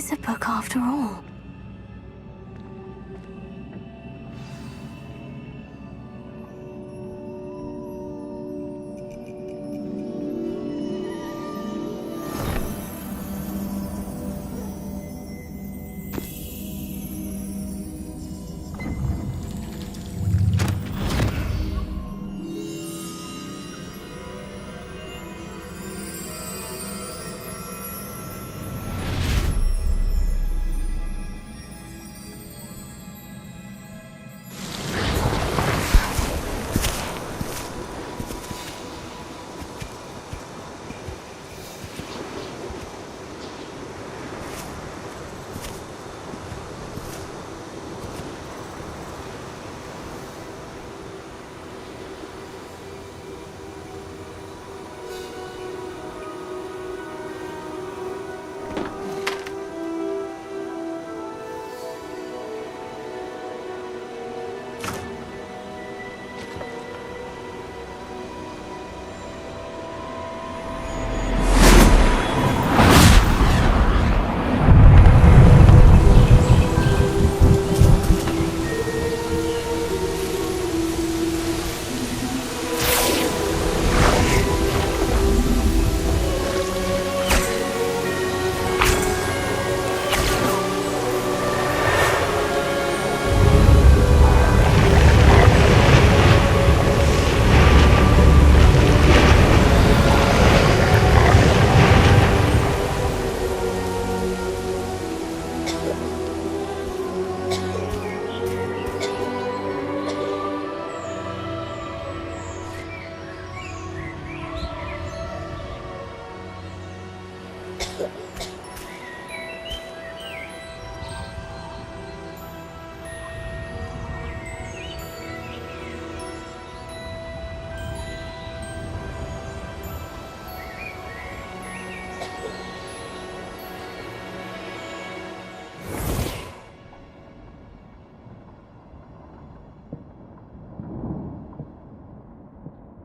is a book after all.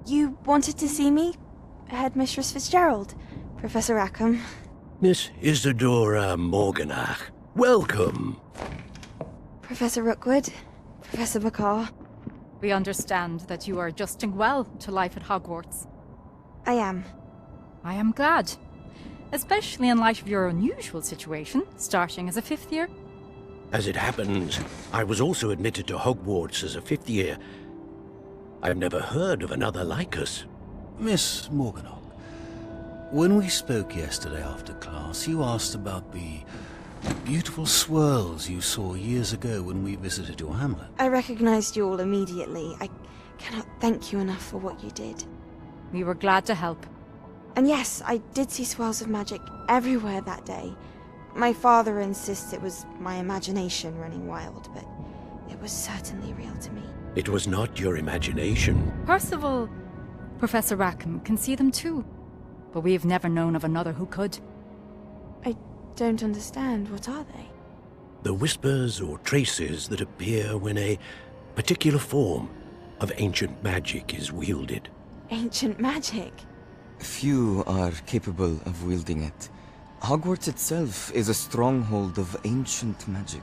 You wanted to see me? Headmistress Fitzgerald, Professor Rackham. Miss Isadora Morganach, welcome. Professor Rookwood, Professor McCaw. We understand that you are adjusting well to life at Hogwarts. I am. I am glad. Especially in light of your unusual situation, starting as a 5th year. As it happens, I was also admitted to Hogwarts as a 5th year. I've never heard of another like us. Miss Morganach, when we spoke yesterday after class, you asked about the beautiful swirls you saw years ago when we visited your hamlet. I recognized you all immediately. I cannot thank you enough for what you did. We were glad to help. And yes, I did see swirls of magic everywhere that day. My father insists it was my imagination running wild, but it was certainly real to me. It was not your imagination. Percival, Professor Rackham can see them too. But we've never known of another who could. I don't understand. What are they? The whispers or traces that appear when a particular form of ancient magic is wielded. Ancient magic? Few are capable of wielding it. Hogwarts itself is a stronghold of ancient magic.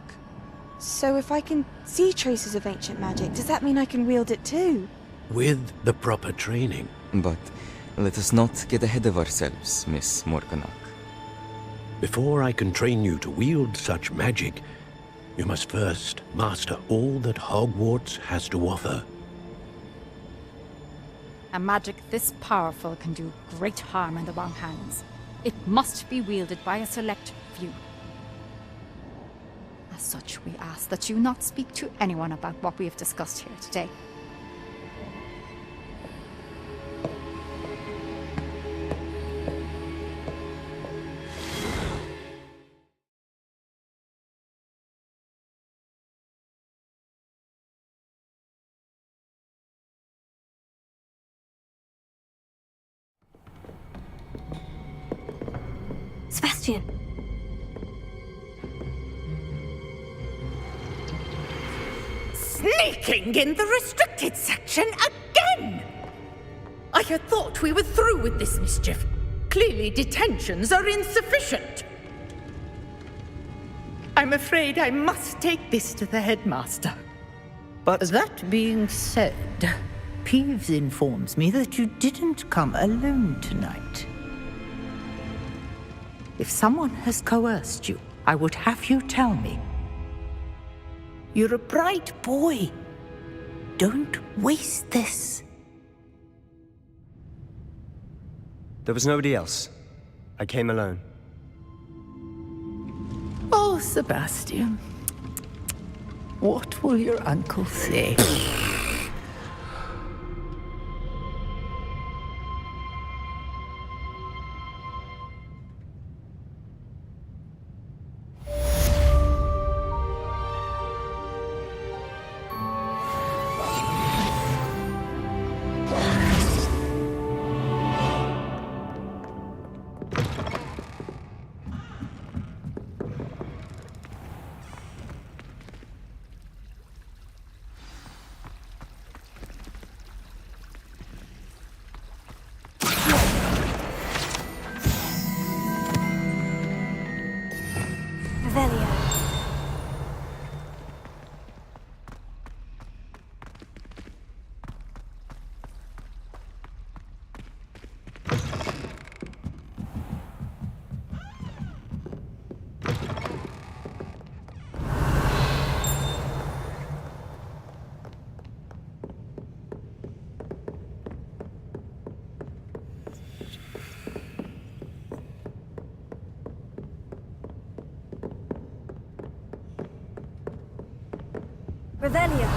So if I can see traces of ancient magic, does that mean I can wield it too? With the proper training. But let us not get ahead of ourselves, Miss Morganach. Before I can train you to wield such magic, you must first master all that Hogwarts has to offer. A magic this powerful can do great harm in the wrong hands. It must be wielded by a select few. As such, we ask that you not speak to anyone about what we have discussed here today. Sebastian! Sneaking in the restricted section again! I had thought we were through with this mischief. Clearly detentions are insufficient. I'm afraid I must take this to the headmaster. But that being said, Peeves informs me that you didn't come alone tonight. If someone has coerced you, I would have you tell me. You're a bright boy. Don't waste this. There was nobody else. I came alone. Oh, Sebastian. What will your uncle say? Revelio. Revelio.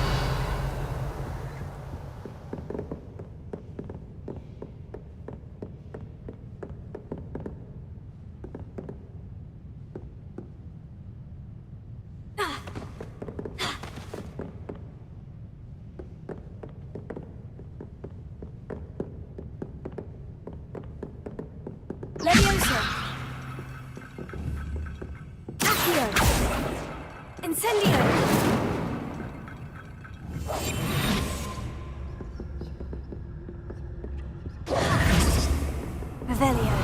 Levioso. Accio. Incendio. Revelio.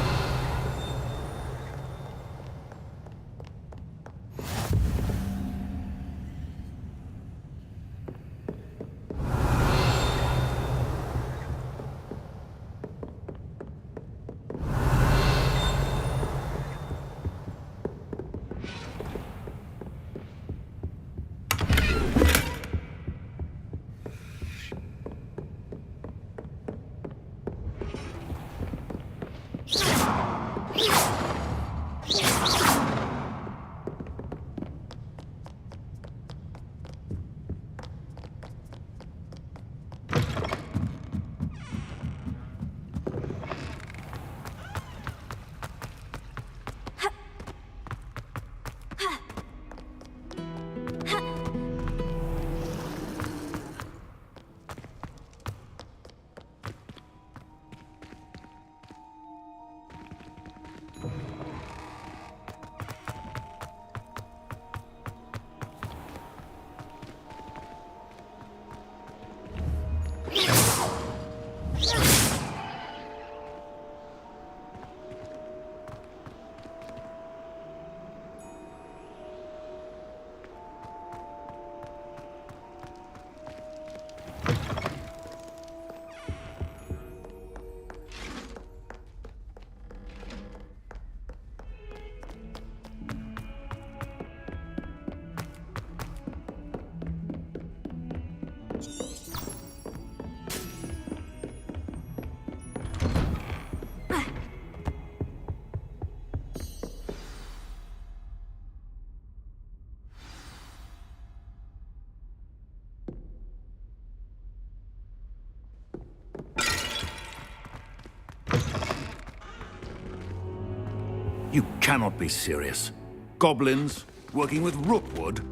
You cannot be serious. Goblins working with rookwood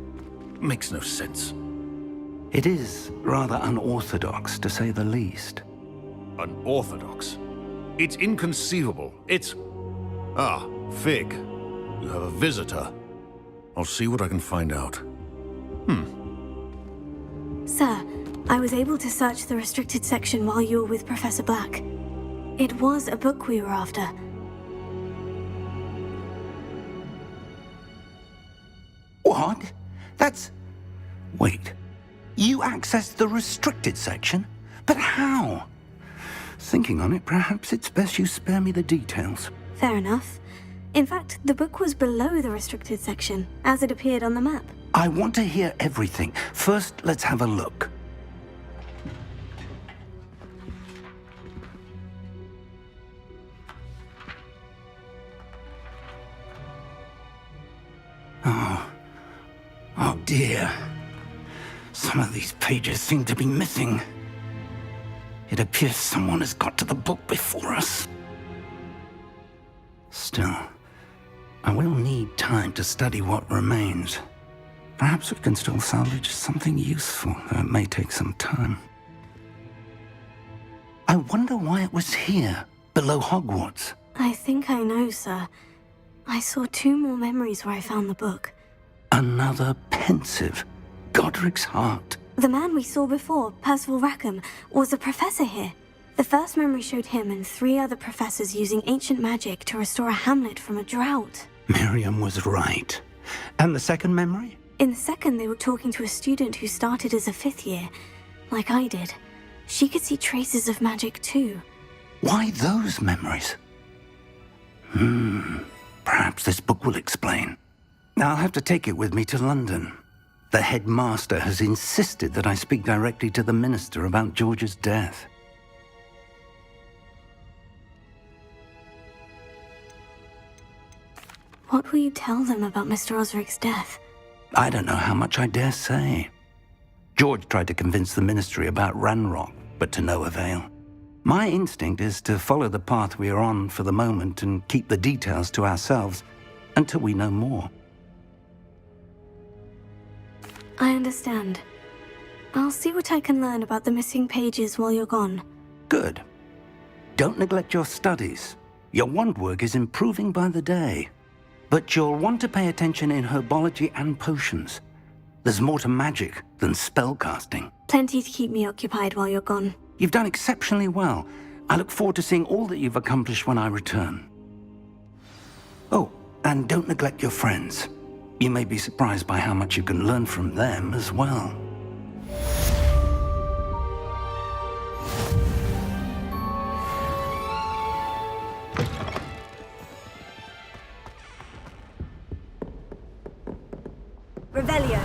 makes no sense. It is rather unorthodox, to say the least. Unorthodox? It's inconceivable. It's... Ah, Fig. You have a visitor. I'll see what I can find out. Sir, I was able to search the restricted section while you were with Professor Black. It was a book we were after. What? That's... Wait. You accessed the restricted section? But how? Thinking on it, perhaps it's best you spare me the details. Fair enough. In fact, the book was below the restricted section, as it appeared on the map. I want to hear everything. First, let's have a look. Oh dear. Some of these pages seem to be missing. It appears someone has got to the book before us. Still, I will need time to study what remains. Perhaps we can still salvage something useful, though it may take some time. I wonder why it was here, below Hogwarts. I think I know, sir. I saw 2 more memories where I found the book. Another pensive. Godric's heart. The man we saw before, Percival Rackham, was a professor here. The first memory showed him and 3 other professors using ancient magic to restore a hamlet from a drought. Miriam was right. And the second memory? In the second, they were talking to a student who started as a 5th year, like I did. She could see traces of magic too. Why those memories? Perhaps this book will explain. I'll have to take it with me to London. The headmaster has insisted that I speak directly to the minister about George's death. What will you tell them about Mr. Osric's death? I don't know how much I dare say. George tried to convince the ministry about Ranrock, but to no avail. My instinct is to follow the path we are on for the moment and keep the details to ourselves until we know more. I understand. I'll see what I can learn about the missing pages while you're gone. Good. Don't neglect your studies. Your wand work is improving by the day. But you'll want to pay attention in herbology and potions. There's more to magic than spellcasting. Plenty to keep me occupied while you're gone. You've done exceptionally well. I look forward to seeing all that you've accomplished when I return. Oh, and don't neglect your friends. You may be surprised by how much you can learn from them as well. Revelio.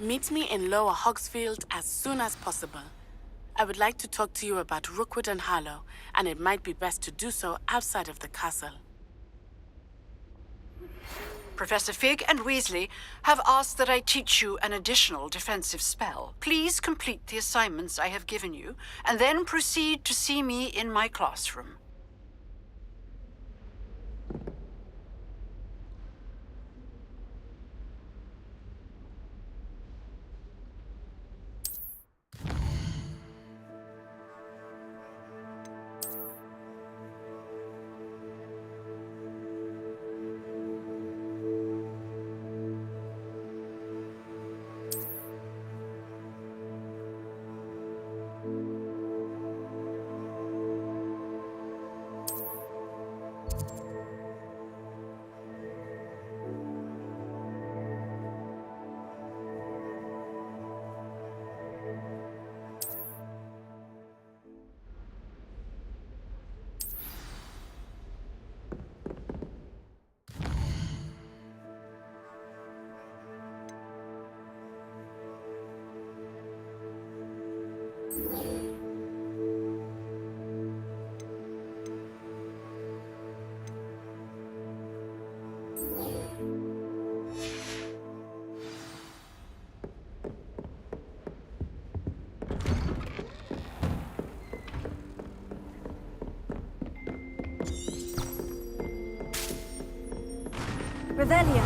Meet me in Lower Hogsfield as soon as possible. I would like to talk to you about Rookwood and Harlow, and it might be best to do so outside of the castle. Professor Fig and Weasley have asked that I teach you an additional defensive spell. Please complete the assignments I have given you, and then proceed to see me in my classroom. Revelio.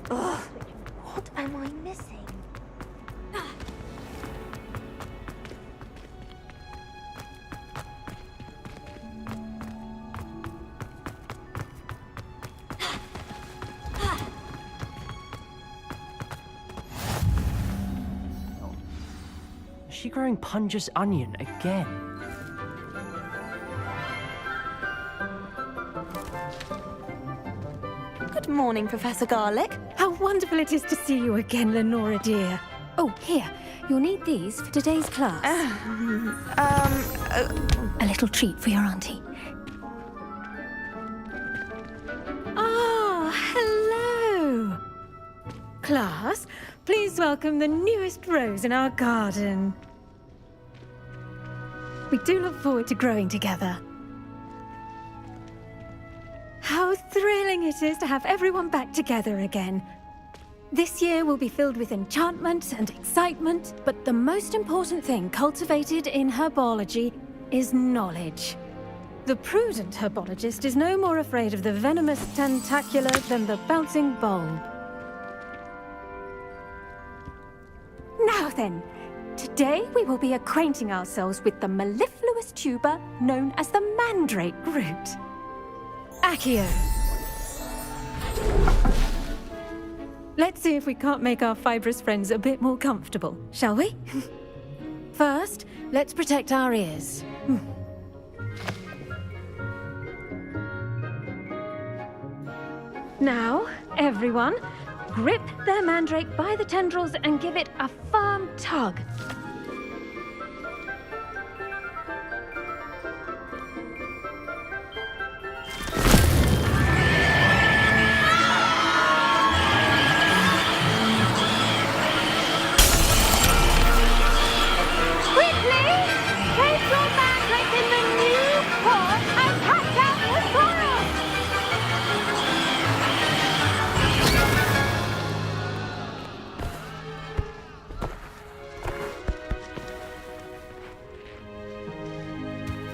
What am I missing? Is she growing Punja's onion again? Good morning, Professor Garlick. How wonderful it is to see you again, Lenora dear. Oh, here. You'll need these for today's class. A little treat for your auntie. Ah, hello. Class, please welcome the newest rose in our garden. We do look forward to growing together. How thrilling it is to have everyone back together again. This year will be filled with enchantment and excitement, but the most important thing cultivated in herbology is knowledge. The prudent herbologist is no more afraid of the venomous tentacula than the bouncing bulb. Now then, today we will be acquainting ourselves with the mellifluous tuber known as the mandrake root. Accio. Let's see if we can't make our fibrous friends a bit more comfortable, shall we? First, let's protect our ears. Now, everyone, grip their mandrake by the tendrils and give it a firm tug.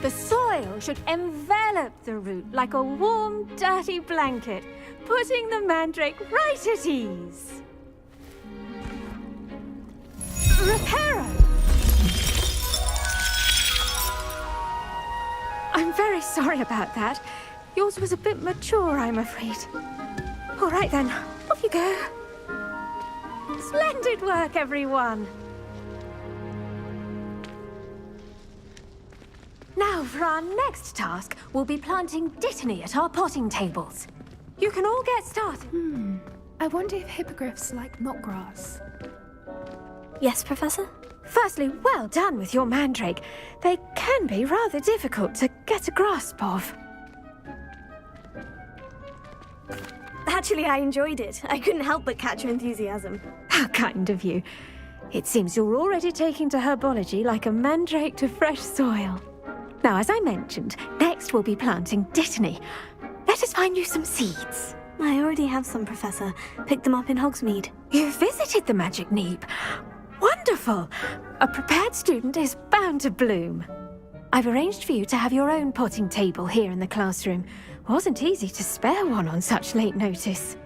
The soil should envelop the root like a warm, dirty blanket, putting the mandrake right at ease. Reparo! I'm very sorry about that. Yours was a bit mature, I'm afraid. All right then, off you go. Splendid work, everyone. Now, for our next task, we'll be planting dittany at our potting tables. You can all get started. I wonder if hippogriffs like knotgrass. Yes, Professor? Firstly, well done with your mandrake. They can be rather difficult to get a grasp of. Actually, I enjoyed it. I couldn't help but catch your enthusiasm. How kind of you. It seems you're already taking to herbology like a mandrake to fresh soil. Now, as I mentioned, next we'll be planting dittany. Let us find you some seeds. I already have some, Professor. Picked them up in Hogsmeade. You visited the Magic Neep. Wonderful! A prepared student is bound to bloom. I've arranged for you to have your own potting table here in the classroom. Wasn't easy to spare one on such late notice.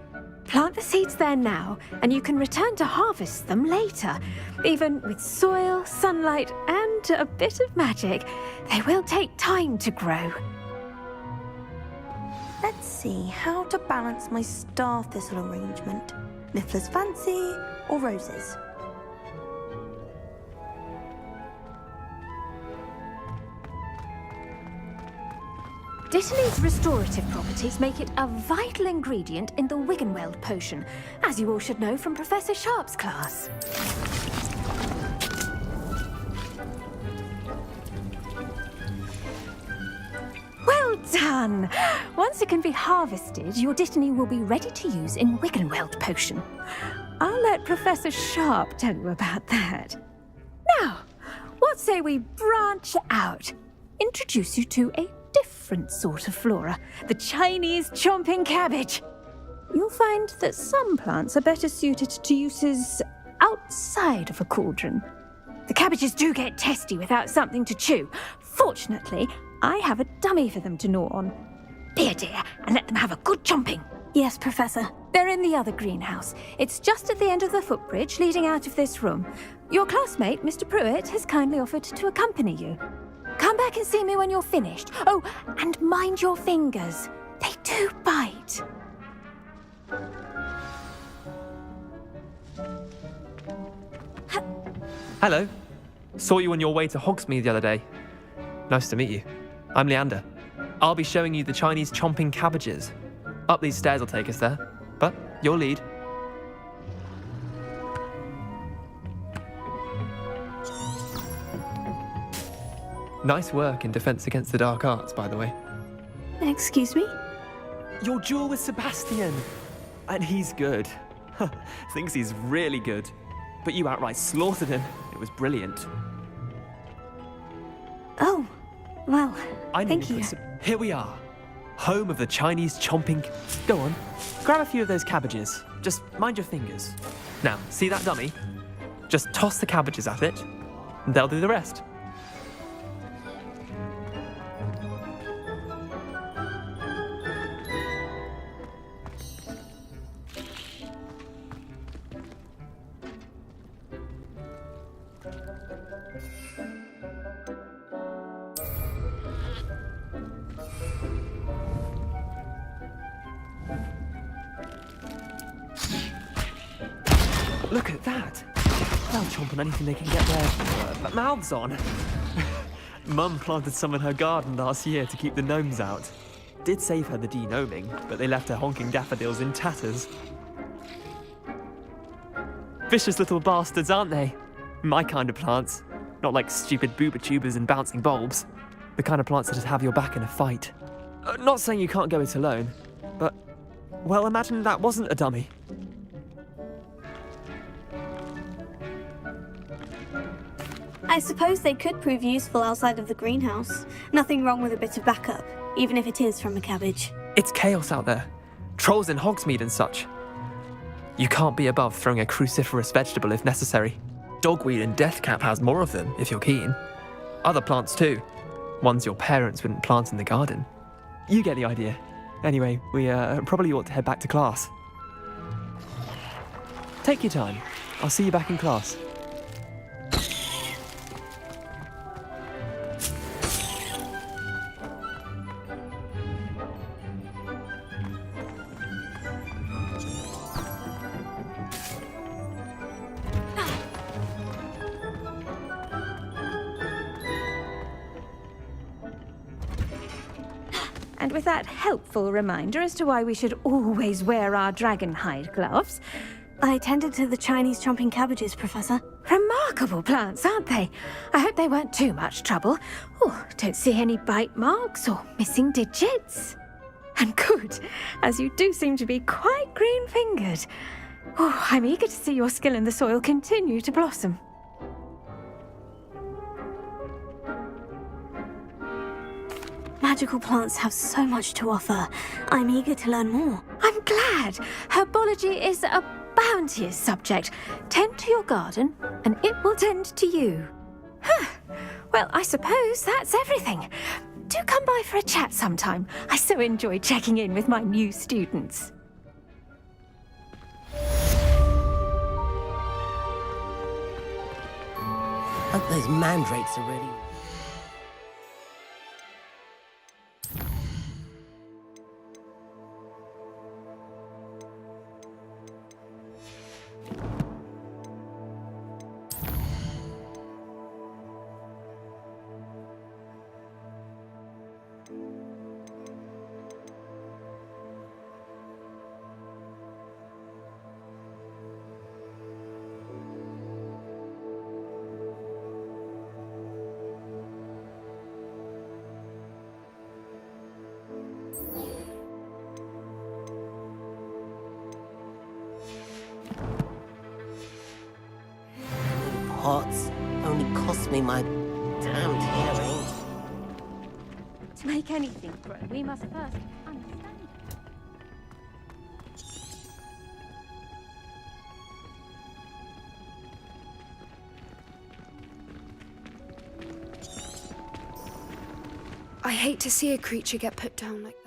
Plant the seeds there now, and you can return to harvest them later. Even with soil, sunlight, and a bit of magic, they will take time to grow. Let's see how to balance my star thistle arrangement. Niffler's fancy or roses? Dittany's restorative properties make it a vital ingredient in the Wiggenweld potion, as you all should know from Professor Sharp's class. Well done! Once it can be harvested, your dittany will be ready to use in Wiggenweld potion. I'll let Professor Sharp tell you about that. Now, what say we branch out? Introduce you to a different sort of flora, the Chinese chomping cabbage. You'll find that some plants are better suited to uses outside of a cauldron. The cabbages do get testy without something to chew. Fortunately, I have a dummy for them to gnaw on. Be a dear and let them have a good chomping. Yes, Professor. They're in the other greenhouse. It's just at the end of the footbridge leading out of this room. Your classmate, Mr. Pruitt, has kindly offered to accompany you. Come back and see me when you're finished. Oh, and mind your fingers. They do bite. Hello. Saw you on your way to Hogsmeade the other day. Nice to meet you. I'm Leander. I'll be showing you the Chinese chomping cabbages. Up these stairs will take us there. But your lead. Nice work in Defense Against the Dark Arts, by the way. Excuse me? Your duel with Sebastian! And he's good. Thinks he's really good. But you outright slaughtered him. It was brilliant. Oh, well, thank you. Here we are. Home of the Chinese chomping... Go on, grab a few of those cabbages. Just mind your fingers. Now, see that dummy? Just toss the cabbages at it, and they'll do the rest. Look at that! They'll chomp on anything they can get their mouths on. Mum planted some in her garden last year to keep the gnomes out. Did save her the de-gnoming, but they left her honking daffodils in tatters. Vicious little bastards, aren't they? My kind of plants. Not like stupid booba tubers and bouncing bulbs. The kind of plants that just have your back in a fight. Not saying you can't go it alone, but... Well, imagine that wasn't a dummy. I suppose they could prove useful outside of the greenhouse. Nothing wrong with a bit of backup, even if it is from a cabbage. It's chaos out there. Trolls in Hogsmeade and such. You can't be above throwing a cruciferous vegetable if necessary. Dogweed and deathcap has more of them, if you're keen. Other plants too. Ones your parents wouldn't plant in the garden. You get the idea. Anyway, we probably ought to head back to class. Take your time. I'll see you back in class. And with that helpful reminder as to why we should always wear our dragon hide gloves, I tended to the Chinese chomping cabbages, Professor. Remarkable plants, aren't they? I hope they weren't too much trouble. Oh, don't see any bite marks or missing digits. And good, as you do seem to be quite green-fingered. Oh, I'm eager to see your skill in the soil continue to blossom. Magical plants have so much to offer. I'm eager to learn more. I'm glad. Herbology is a bounteous subject. Tend to your garden, and it will tend to you. Huh. Well, I suppose that's everything. Do come by for a chat sometime. I so enjoy checking in with my new students. Hope those mandrakes are ready. Pots only cost me my damned hearing. To make anything grow, we must first understand it. I hate to see a creature get put down like that.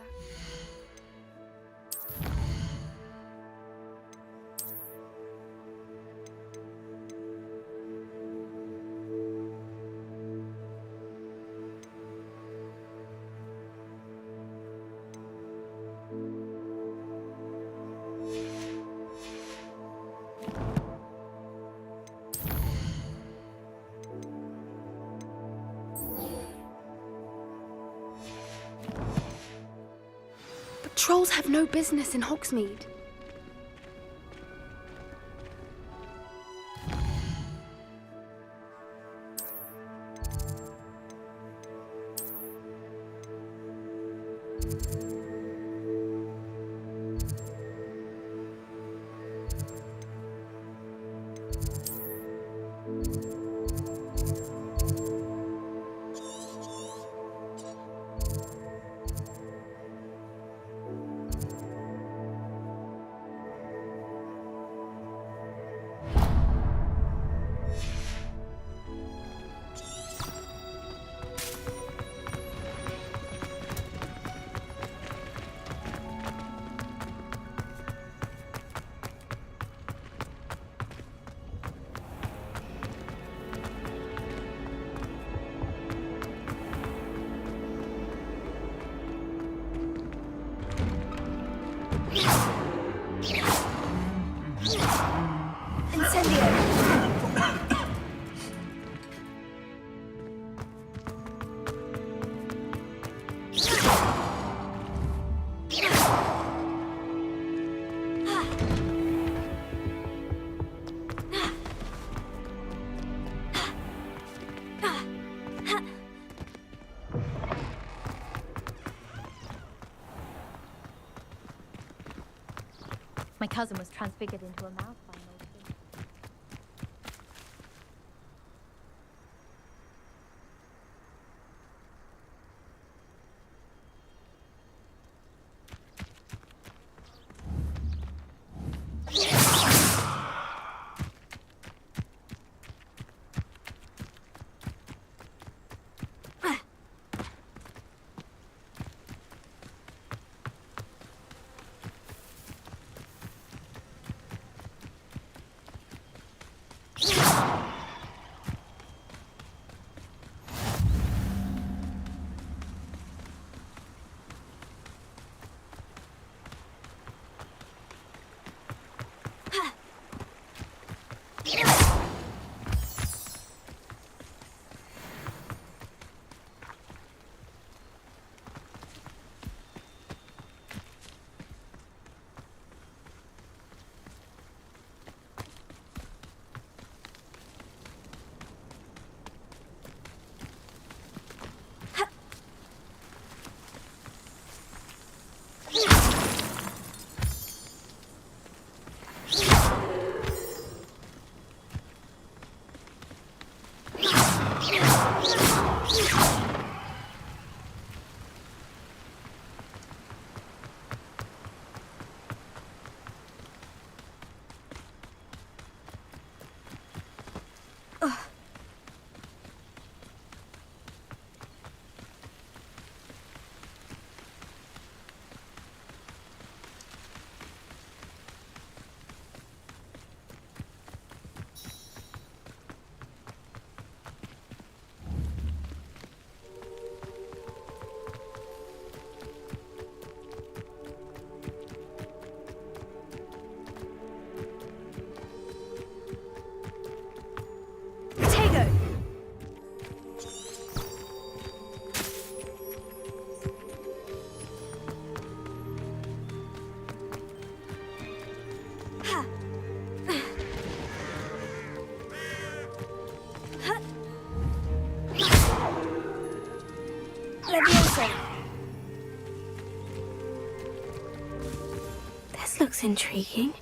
Trolls have no business in Hogsmeade. My cousin was transfigured into a mouse by an old thing. This looks intriguing.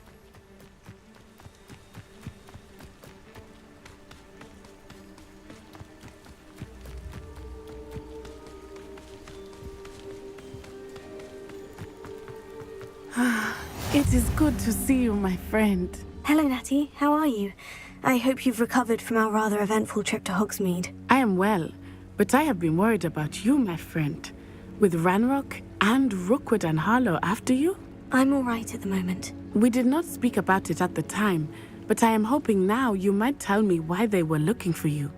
It is good to see you, my friend. Hello, Natty. How are you? I hope you've recovered from our rather eventful trip to Hogsmeade. I am well, but I have been worried about you, my friend. With Ranrock and Rookwood and Harlow after you? I'm all right at the moment. We did not speak about it at the time, but I am hoping now you might tell me why they were looking for you.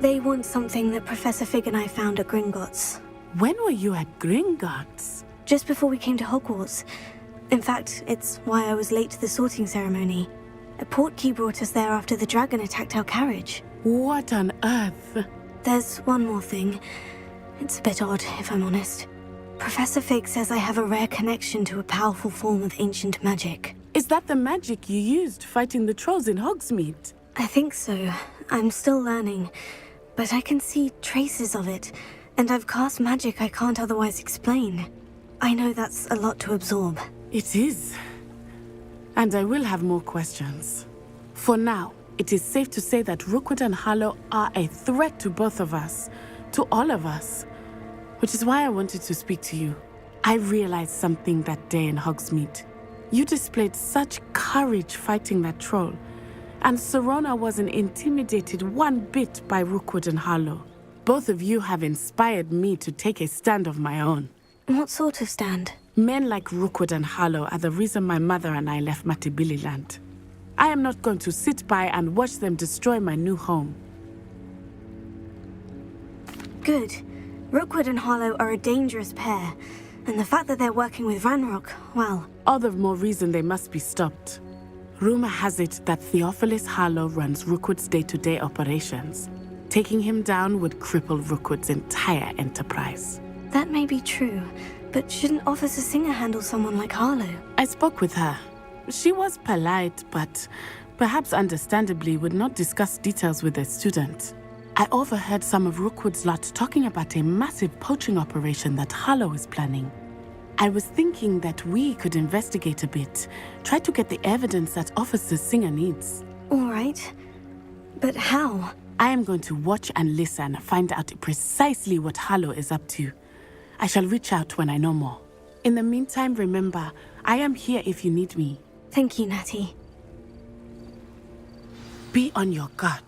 They want something that Professor Fig and I found at Gringotts. When were you at Gringotts? Just before we came to Hogwarts. In fact, it's why I was late to the sorting ceremony. A portkey brought us there after the dragon attacked our carriage. What on earth? There's one more thing. It's a bit odd, if I'm honest. Professor Fig says I have a rare connection to a powerful form of ancient magic. Is that the magic you used fighting the trolls in Hogsmeade? I think so. I'm still learning. But I can see traces of it, and I've cast magic I can't otherwise explain. I know that's a lot to absorb. It is. And I will have more questions. For now, it is safe to say that Rookwood and Harlow are a threat to both of us, to all of us. Which is why I wanted to speak to you. I realized something that day in Hogsmeade. You displayed such courage fighting that troll. And Serona wasn't intimidated one bit by Rookwood and Harlow. Both of you have inspired me to take a stand of my own. What sort of stand? Men like Rookwood and Harlow are the reason my mother and I left Matibili-land. I am not going to sit by and watch them destroy my new home. Good. Rookwood and Harlow are a dangerous pair. And the fact that they're working with Ranrock, well... All the more reason they must be stopped. Rumor has it that Theophilus Harlow runs Rookwood's day-to-day operations. Taking him down would cripple Rookwood's entire enterprise. That may be true, but shouldn't Officer Singer handle someone like Harlow? I spoke with her. She was polite, but perhaps understandably would not discuss details with a student. I overheard some of Rookwood's lot talking about a massive poaching operation that Harlow is planning. I was thinking that we could investigate a bit, try to get the evidence that Officer Singer needs. All right. But how? I am going to watch and listen, find out precisely what Harlow is up to. I shall reach out when I know more. In the meantime, remember, I am here if you need me. Thank you, Natty. Be on your guard.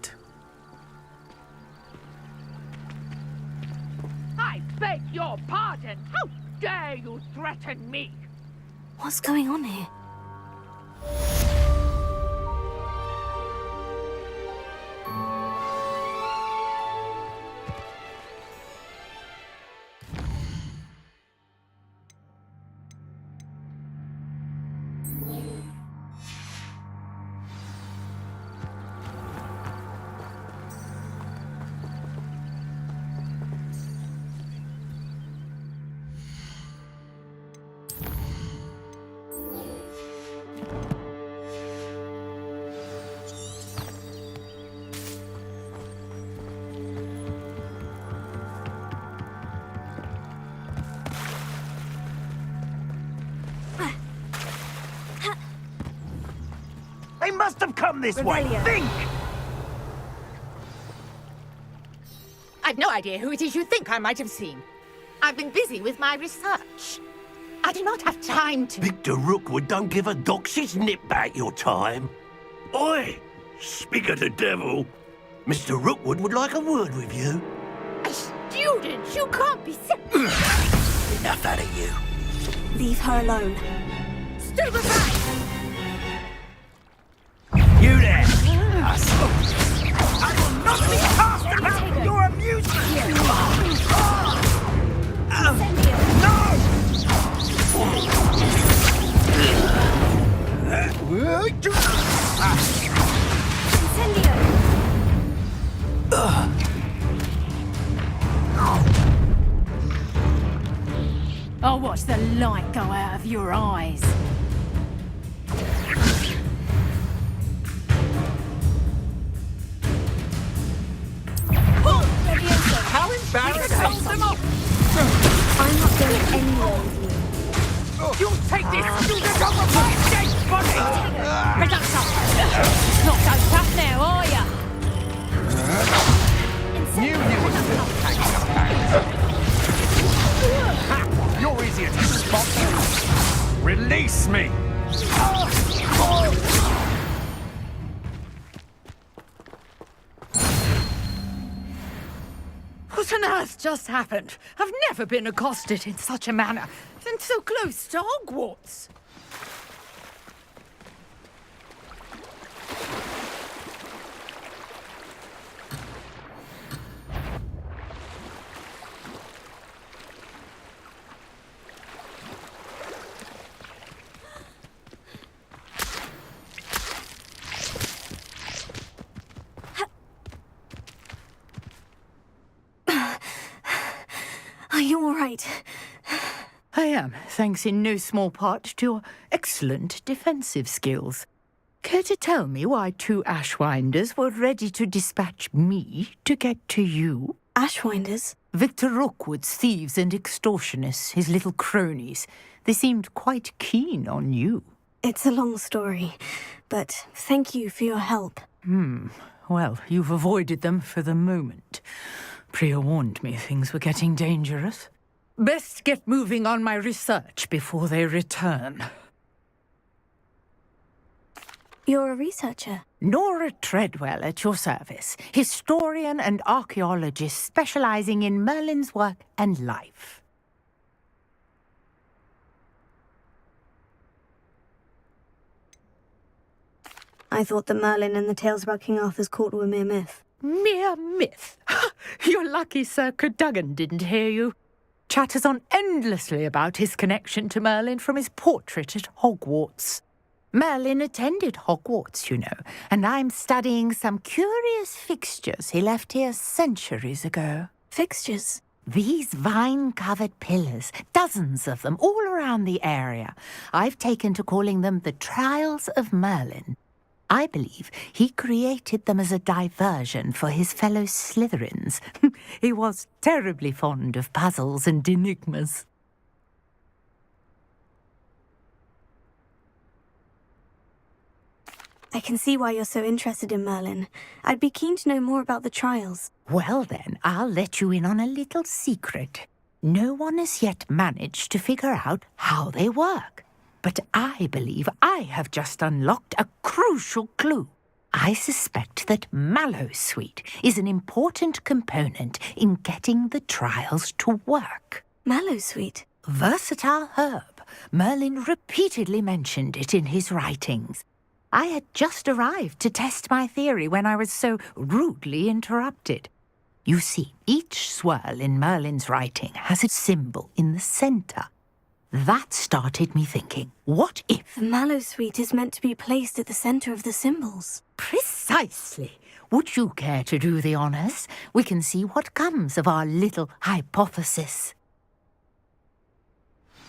I beg your pardon! How dare you threaten me? What's going on here? They must have come this way! Revelio. Think! I've no idea who it is you think I might have seen. I've been busy with my research. I do not have time to... Victor Rookwood don't give a doxy's nip back your time. Oi! Speak of the devil. Mr. Rookwood would like a word with you. A student? You can't be... Enough out of you. Leave her alone. Stand aside! You there! I will not be cast about for your amusement! I'll watch the light go out of your eyes. You'll take this student over my dead body! Reduction! Not so tough now, are ya? Knew you would still hang your hands. Ha! You're easier to spot. Release me! What on earth just happened? I've never been accosted in such a manner, and so close to Hogwarts. Are you all right? I am, thanks in no small part to your excellent defensive skills. Care to tell me why 2 Ashwinders were ready to dispatch me to get to you? Ashwinders? Victor Rookwood's thieves and extortionists, his little cronies. They seemed quite keen on you. It's a long story, but thank you for your help. Well, you've avoided them for the moment. Priya warned me things were getting dangerous. Best get moving on my research before they return. You're a researcher? Nora Treadwell at your service, historian and archaeologist specializing in Merlin's work and life. I thought that Merlin and the tales about King Arthur's court were mere myth. Mere myth? You're lucky Sir Cadogan didn't hear you. Chatters on endlessly about his connection to Merlin from his portrait at Hogwarts. Merlin attended Hogwarts, you know, and I'm studying some curious fixtures he left here centuries ago. Fixtures? These vine-covered pillars, dozens of them, all around the area. I've taken to calling them the Trials of Merlin. I believe he created them as a diversion for his fellow Slytherins. He was terribly fond of puzzles and enigmas. I can see why you're so interested in Merlin. I'd be keen to know more about the trials. Well then, I'll let you in on a little secret. No one has yet managed to figure out how they work. But I believe I have just unlocked a crucial clue. I suspect that Mallowsweet is an important component in getting the trials to work. Mallowsweet? Versatile herb. Merlin repeatedly mentioned it in his writings. I had just arrived to test my theory when I was so rudely interrupted. You see, each swirl in Merlin's writing has a symbol in the center. That started me thinking, what if... The Mallowsweet is meant to be placed at the center of the symbols. Precisely. Would you care to do the honors? We can see what comes of our little hypothesis.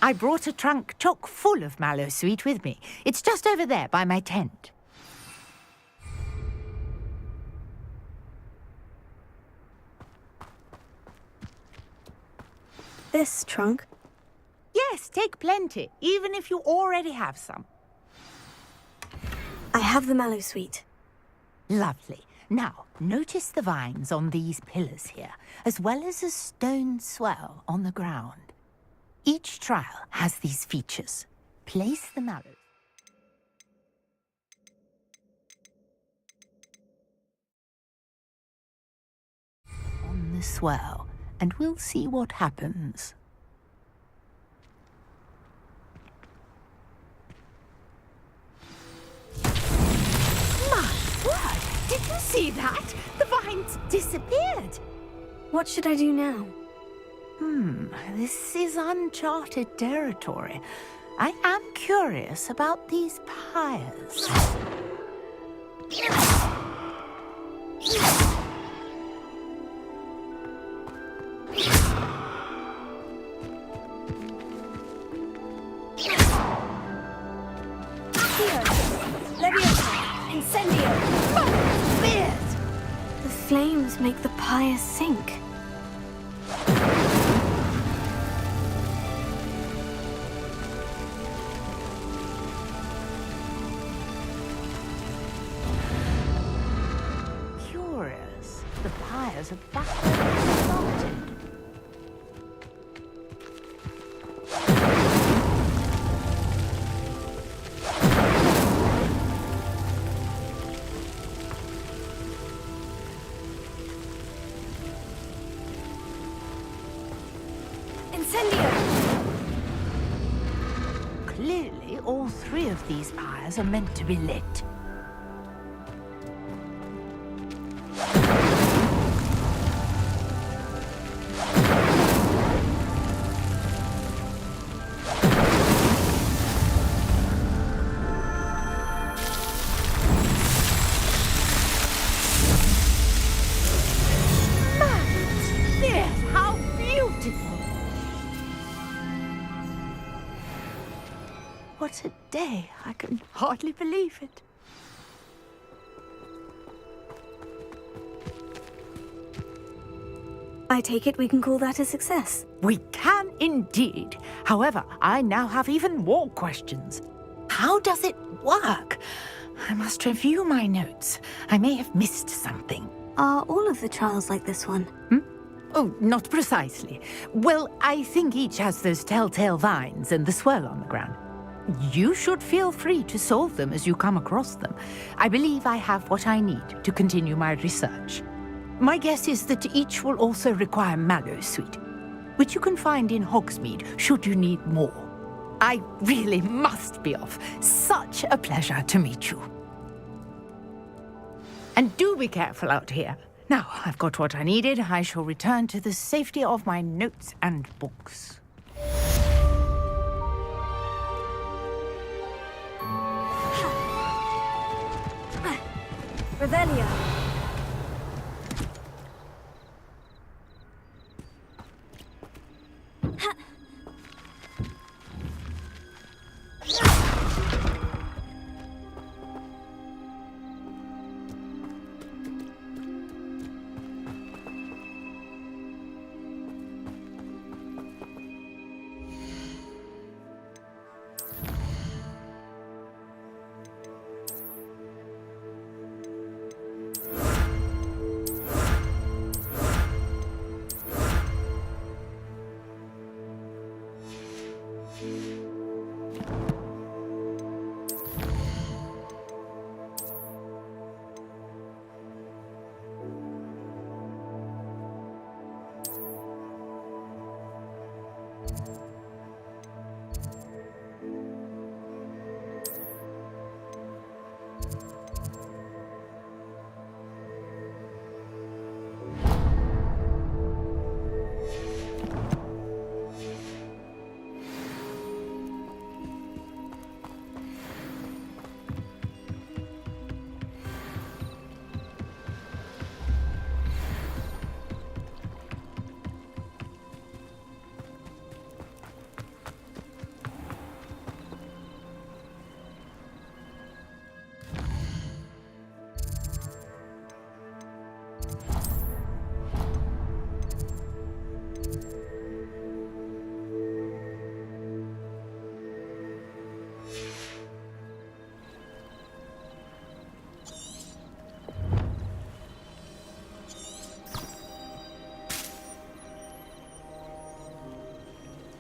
I brought a trunk chock full of Mallowsweet with me. It's just over there by my tent. This trunk? Yes, take plenty, even if you already have some. I have the Mallowsweet. Lovely. Now, notice the vines on these pillars here, as well as a stone swell on the ground. Each trial has these features. Place the mallow. On the swell, and we'll see what happens. Did you see that? The vines disappeared. What should I do now? This is uncharted territory. I am curious about these pyres. The flames make the pyres sink. fires of battle started. Clearly, all three of these fires are meant to be lit. What a day. I can hardly believe it. I take it we can call that a success. We can indeed. However, I now have even more questions. How does it work? I must review my notes. I may have missed something. Are all of the trials like this one? Oh, not precisely. Well, I think each has those telltale vines and the swirl on the ground. You should feel free to solve them as you come across them. I believe I have what I need to continue my research. My guess is that each will also require Mallow Sweet, which you can find in Hogsmeade should you need more. I really must be off. Such a pleasure to meet you. And do be careful out here. Now, I've got what I needed. I shall return to the safety of my notes and books. Revelio.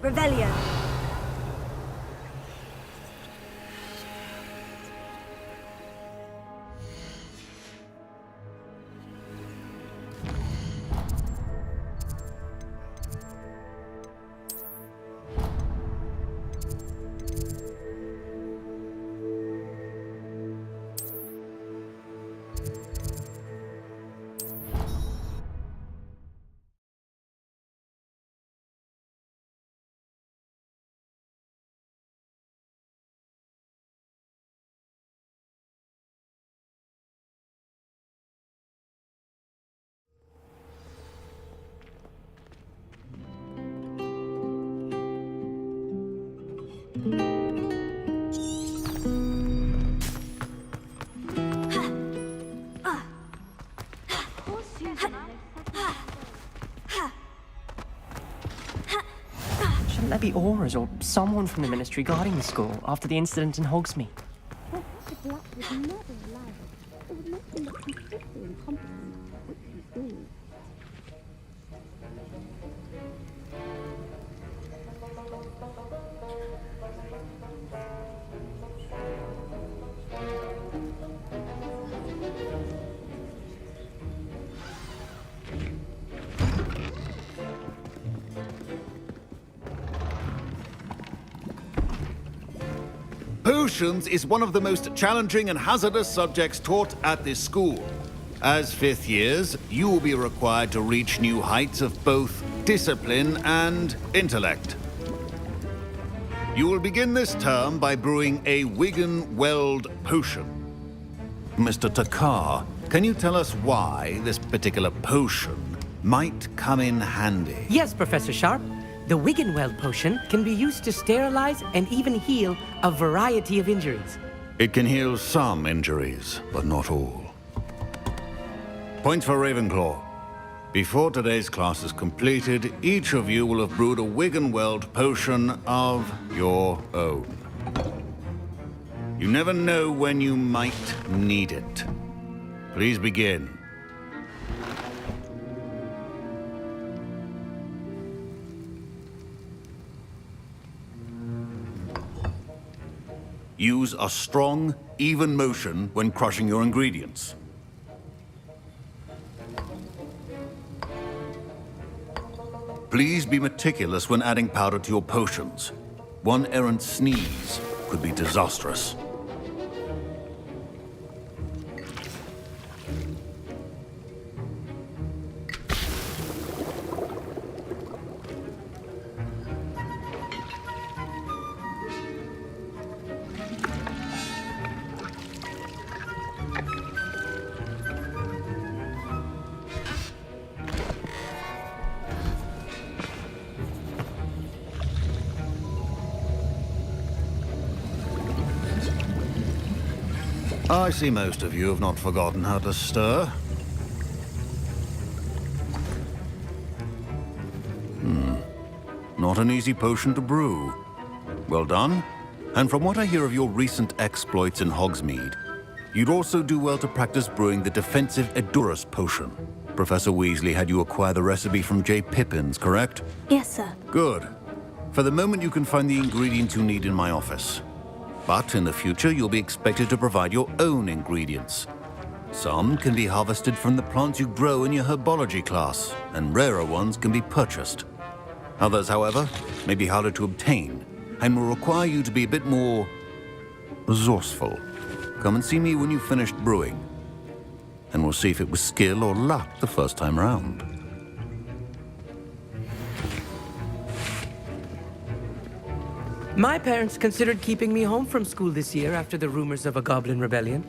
Revelio. Shouldn't there be Aurors or someone from the Ministry guarding the school after the incident in Hogsmeade? Potions is one of the most challenging and hazardous subjects taught at this school. As fifth years, you will be required to reach new heights of both discipline and intellect. You will begin this term by brewing a Wigan Weld potion. Mr. Takar, can you tell us why this particular potion might come in handy? Yes, Professor Sharp. The Wiggenweld potion can be used to sterilize and even heal a variety of injuries. It can heal some injuries, but not all. Points for Ravenclaw. Before today's class is completed, each of you will have brewed a Wiggenweld potion of your own. You never know when you might need it. Please begin. Use a strong, even motion when crushing your ingredients. Please be meticulous when adding powder to your potions. One errant sneeze could be disastrous. I see most of you have not forgotten how to stir. Not an easy potion to brew. Well done. And from what I hear of your recent exploits in Hogsmeade, you'd also do well to practice brewing the defensive Edurus potion. Professor Weasley had you acquire the recipe from J. Pippins, correct? Yes, sir. Good. For the moment, you can find the ingredients you need in my office. But in the future, you'll be expected to provide your own ingredients. Some can be harvested from the plants you grow in your herbology class, and rarer ones can be purchased. Others, however, may be harder to obtain, and will require you to be a bit more resourceful. Come and see me when you've finished brewing, and we'll see if it was skill or luck the first time round. My parents considered keeping me home from school this year after the rumors of a goblin rebellion.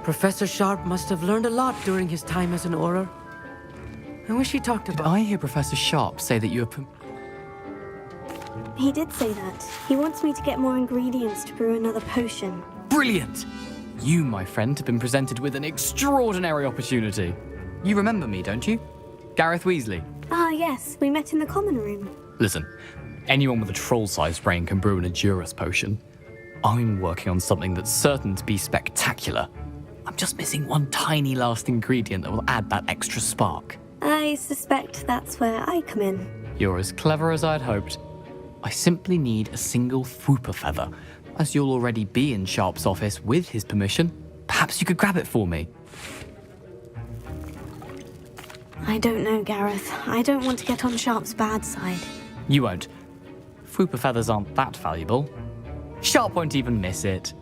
Professor Sharp must have learned a lot during his time as an Auror. I wish he talked about... Did I hear Professor Sharp say that you were... He did say that. He wants me to get more ingredients to brew another potion. Brilliant! You, my friend, have been presented with an extraordinary opportunity. You remember me, don't you? Gareth Weasley. Ah, yes. We met in the common room. Listen, anyone with a troll-sized brain can brew an Edurus potion. I'm working on something that's certain to be spectacular. I'm just missing one tiny last ingredient that will add that extra spark. I suspect that's where I come in. You're as clever as I'd hoped. I simply need a single Fwooper feather. As you'll already be in Sharp's office with his permission, perhaps you could grab it for me. I don't know, Gareth. I don't want to get on Sharp's bad side. You won't. Fwooper feathers aren't that valuable. Sharp won't even miss it.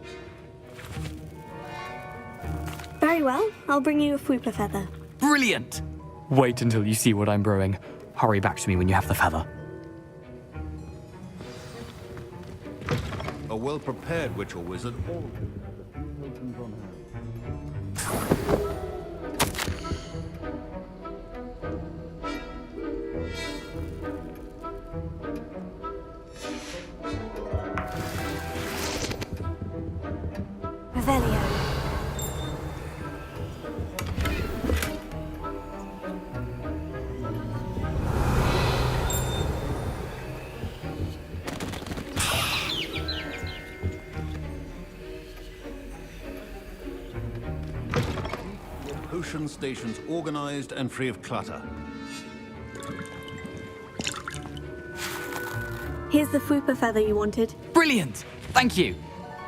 Very well. I'll bring you a Fwooper feather. Brilliant! Wait until you see what I'm brewing. Hurry back to me when you have the feather. A well-prepared witch or wizard always has a few potions on hand. Revelio. Potion stations organized and free of clutter. Here's the Fwooper feather you wanted. Brilliant! Thank you!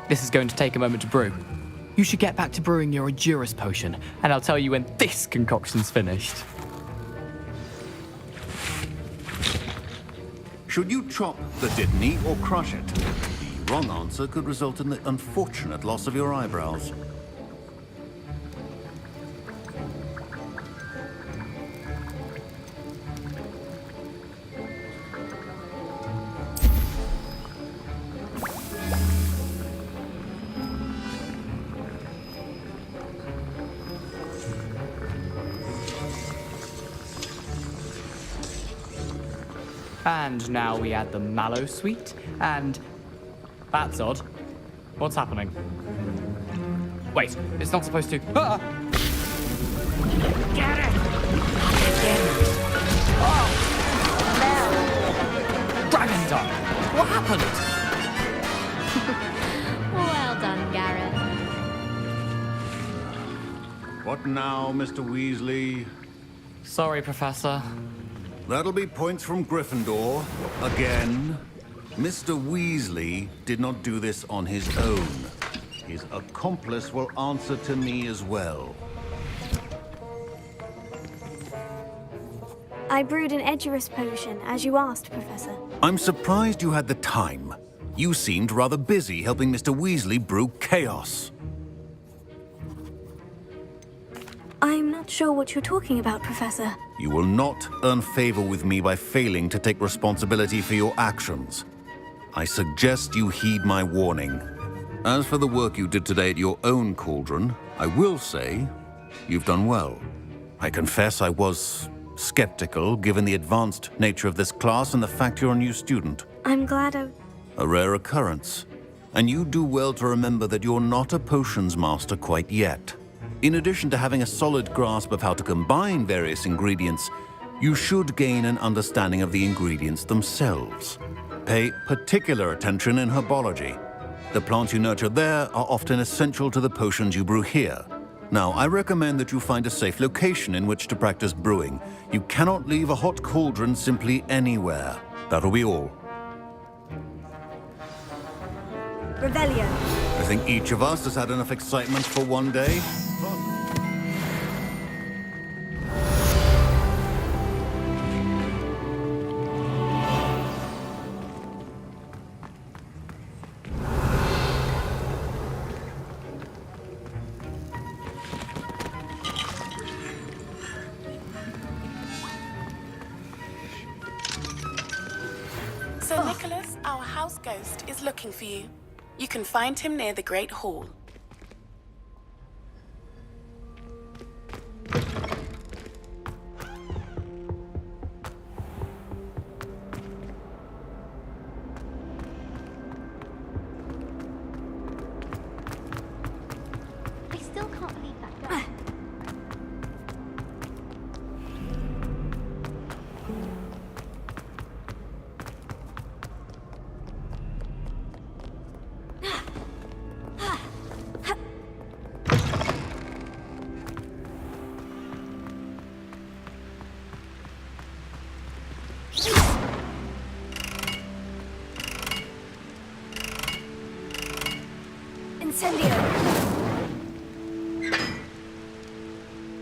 This is going to take a moment to brew. You should get back to brewing your Edurus potion, and I'll tell you when this concoction's finished. Should you chop the Dittany or crush it? The wrong answer could result in the unfortunate loss of your eyebrows. And now we add the mallow sweet, and... That's odd. What's happening? Wait, it's not supposed to... Ah! Get it! Dragon Dog! What happened? Well done, Garrett. What now, Mr. Weasley? Sorry, Professor. That'll be points from Gryffindor. Again. Mr. Weasley did not do this on his own. His accomplice will answer to me as well. I brewed an Edurus potion, as you asked, Professor. I'm surprised you had the time. You seemed rather busy helping Mr. Weasley brew chaos. I'm not sure what you're talking about, Professor. You will not earn favor with me by failing to take responsibility for your actions. I suggest you heed my warning. As for the work you did today at your own cauldron, I will say you've done well. I confess I was skeptical, given the advanced nature of this class and the fact you're a new student. I'm glad A rare occurrence. And you do well to remember that you're not a potions master quite yet. In addition to having a solid grasp of how to combine various ingredients, you should gain an understanding of the ingredients themselves. Pay particular attention in herbology. The plants you nurture there are often essential to the potions you brew here. Now, I recommend that you find a safe location in which to practice brewing. You cannot leave a hot cauldron simply anywhere. That'll be all. Revelio. I think each of us has had enough excitement for one day. Sir Nicholas, our house ghost, is looking for you. You can find him near the Great Hall. I still can't believe that guy. Incendio.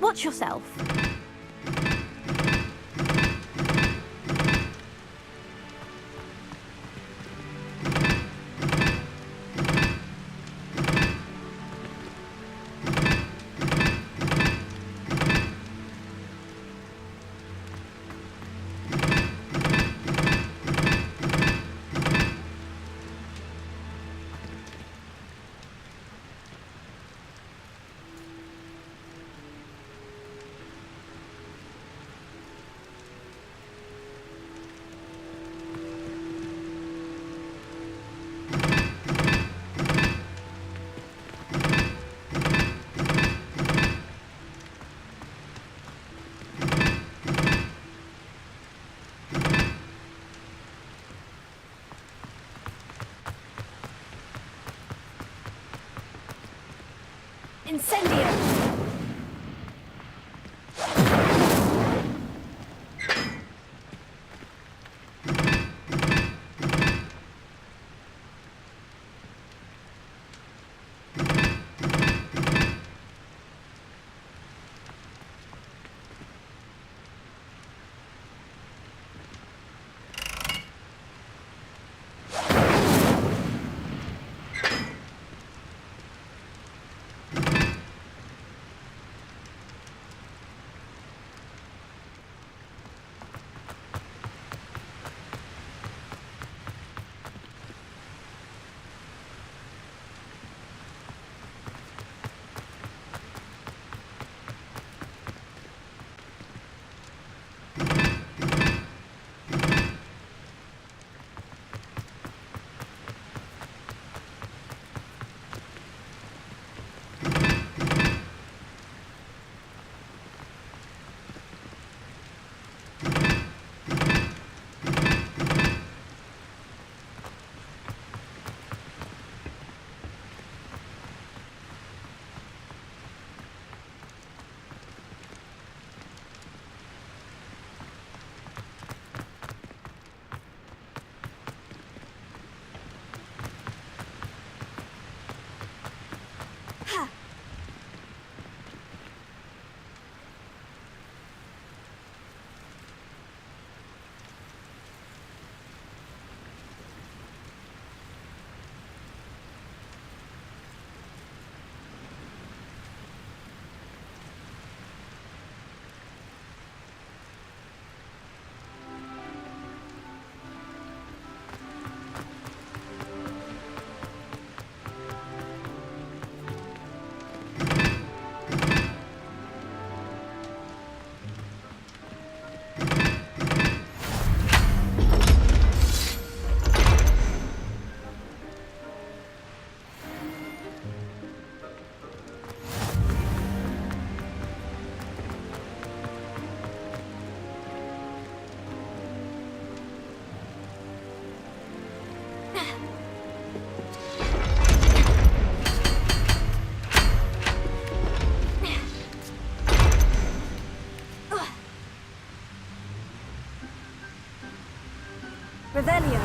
Watch yourself. Incendio! Revelio.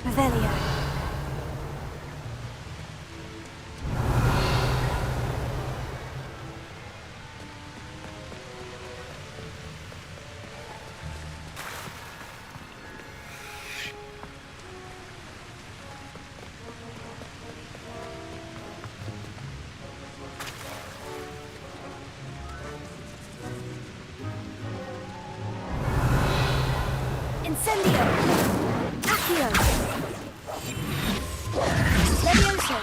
Revelio. Incendio. Accio. Levioso.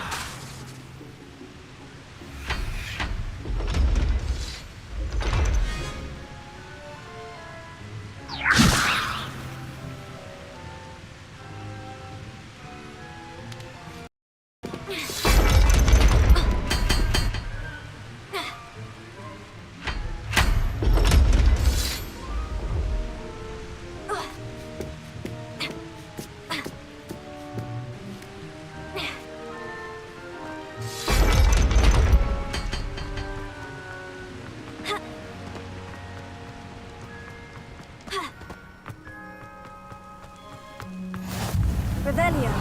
Revelio.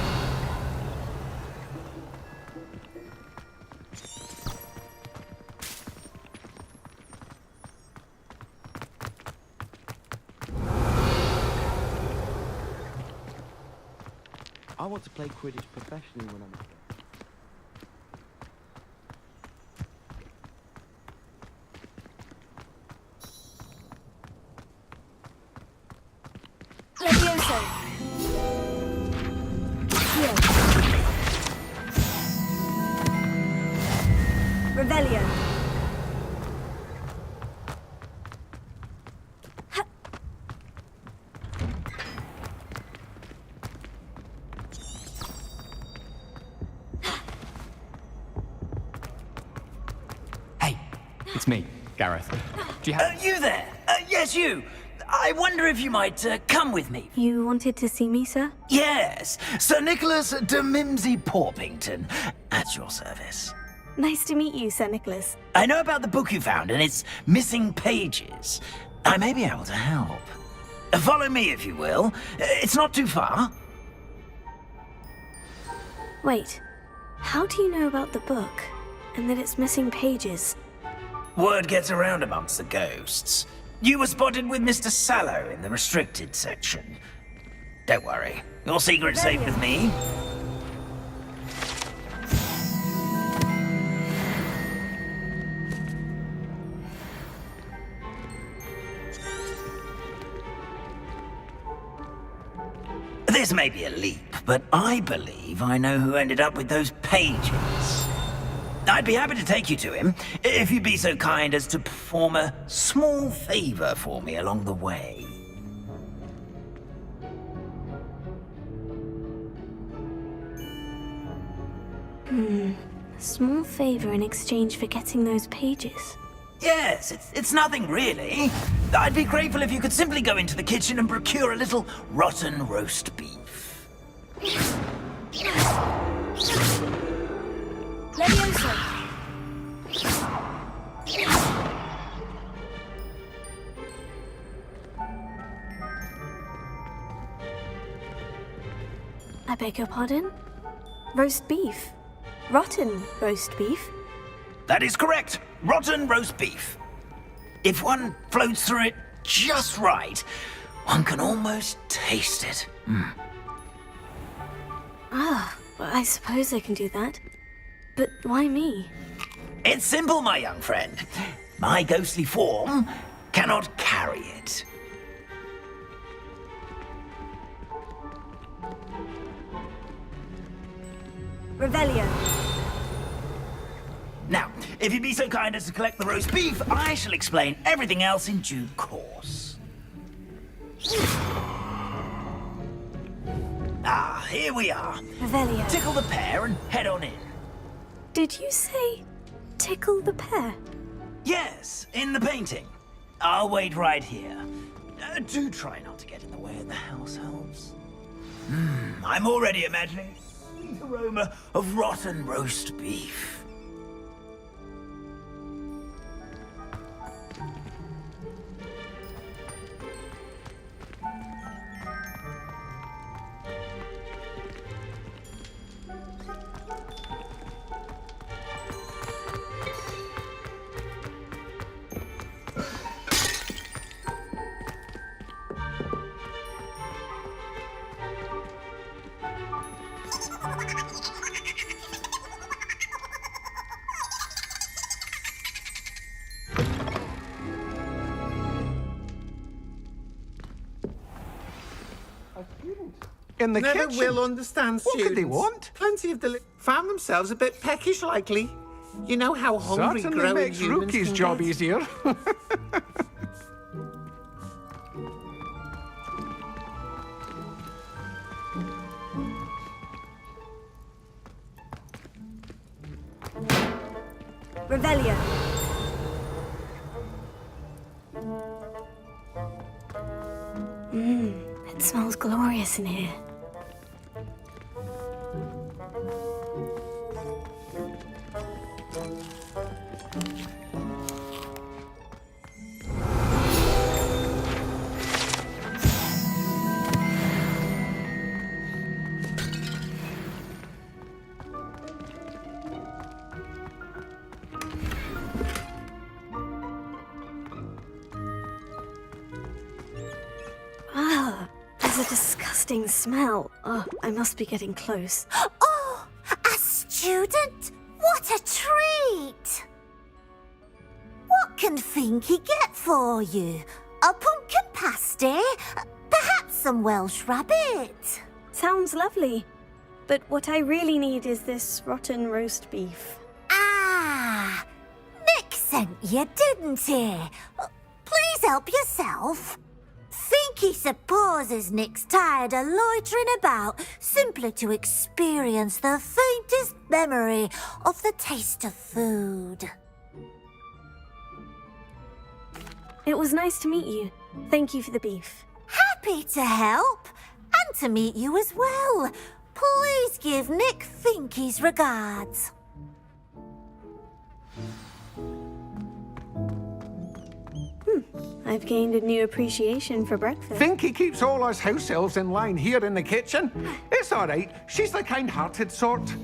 I want to play Quidditch professionally when I'm Levioso. Accio. Revelio. It's me, Gareth. Do you have... You there? Yes, you. I wonder if you might come with me. You wanted to see me, sir? Yes, Sir Nicholas de Mimsy Porpington, at your service. Nice to meet you, Sir Nicholas. I know about the book you found and its missing pages. I may be able to help. Follow me, if you will. It's not too far. Wait, how do you know about the book? And that it's missing pages? Word gets around amongst the ghosts. You were spotted with Mr. Sallow in the restricted section. Don't worry, your secret's safe with me. This may be a leap, but I believe I know who ended up with those pages. I'd be happy to take you to him, if you'd be so kind as to perform a small favor for me along the way. A small favor in exchange for getting those pages. Yes, it's nothing really. I'd be grateful if you could simply go into the kitchen and procure a little rotten roast beef. Levioso. I beg your pardon? Roast beef? Rotten roast beef? That is correct. Rotten roast beef. If one floats through it just right, one can almost taste it. Ah, well, I suppose I can do that. But why me? It's simple, my young friend. My ghostly form cannot carry it. Revelio. Now, if you'd be so kind as to collect the roast beef, I shall explain everything else in due course. Ah, here we are. Revelio. Tickle the pear and head on in. Did you say tickle the pear? Yes, in the painting. I'll wait right here. Do try not to get in the way of the house elves. I'm already imagining the sweet aroma of rotten roast beef. In the Never kitchen. will understand What students. could they want? Plenty of found themselves a bit peckish, likely. You know how hungry Certainly growing makes humans Rookie's can job get. easier. Revelio. It smells glorious in here. Ah, there's a disgusting smell. Oh, I must be getting close. Oh, a student? What a treat! What can Finky get for you? A pumpkin pasty? Perhaps some Welsh rabbit? Sounds lovely. But what I really need is this rotten roast beef. Ah, Nick sent you, didn't he? Please help yourself. Finky supposes Nick's tired of loitering about simply to experience the faintest memory of the taste of food. It was nice to meet you. Thank you for the beef. Happy to help, and to meet you as well. Please give Nick Finky's regards. I've gained a new appreciation for breakfast. Finky keeps all us house elves in line here in the kitchen. It's all right. She's the kind-hearted sort.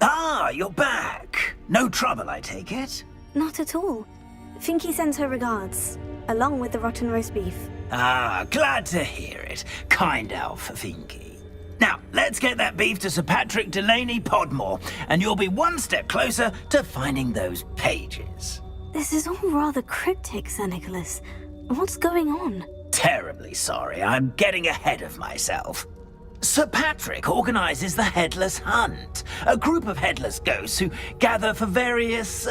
Ah, you're back. No trouble, I take it? Not at all. Finky sends her regards, along with the rotten roast beef. Ah, glad to hear it. Kind elf, Finky. Now, let's get that beef to Sir Patrick Delaney Podmore, and you'll be one step closer to finding those pages. This is all rather cryptic, Sir Nicholas. What's going on? Terribly sorry, I'm getting ahead of myself. Sir Patrick organizes the Headless Hunt, a group of headless ghosts who gather for various,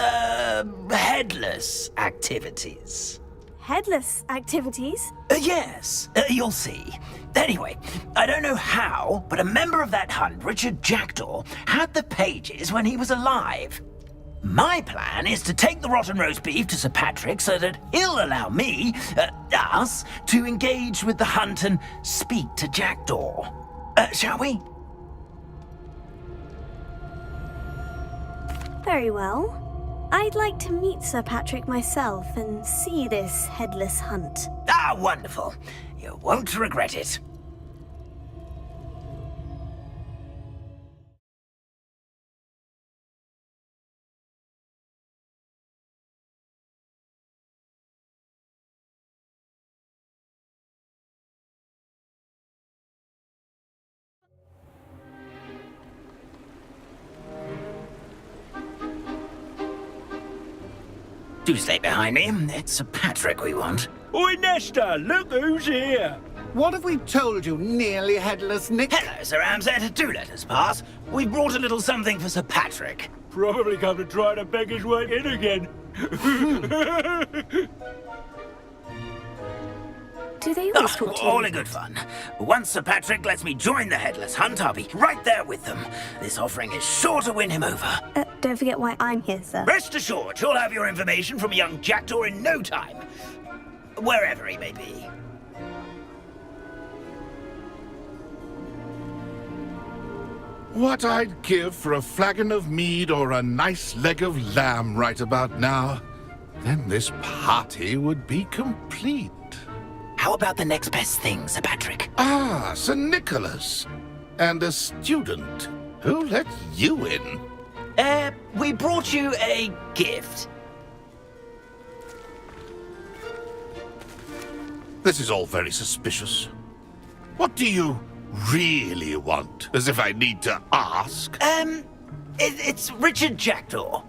headless activities. Headless activities? Yes, you'll see. Anyway, I don't know how, but a member of that hunt, Richard Jackdaw, had the pages when he was alive. My plan is to take the rotten roast beef to Sir Patrick so that he'll allow me, us, to engage with the hunt and speak to Jackdaw. Shall we? Very well. I'd like to meet Sir Patrick myself and see this headless hunt. Ah, wonderful. You won't regret it. Do stay behind me. It's Sir Patrick we want. Oi, Nesta, look who's here. What have we told you, nearly headless Nick? Hello, Sir Ramsay. Do let us pass. We've brought a little something for Sir Patrick. Probably come to try to beg his way in again. Do they always talk to you? All in good fun. Once Sir Patrick lets me join the Headless Hunt, I'll be right there with them. This offering is sure to win him over. Don't forget why I'm here, sir. Rest assured, you'll have your information from a young jackdaw in no time. Wherever he may be. What I'd give for a flagon of mead or a nice leg of lamb right about now. Then this party would be complete. How about the next best thing, Sir Patrick? Ah, Sir Nicholas. And a student. Who let you in? We brought you a gift. This is all very suspicious. What do you really want? As if I need to ask. It's Richard Jackdaw.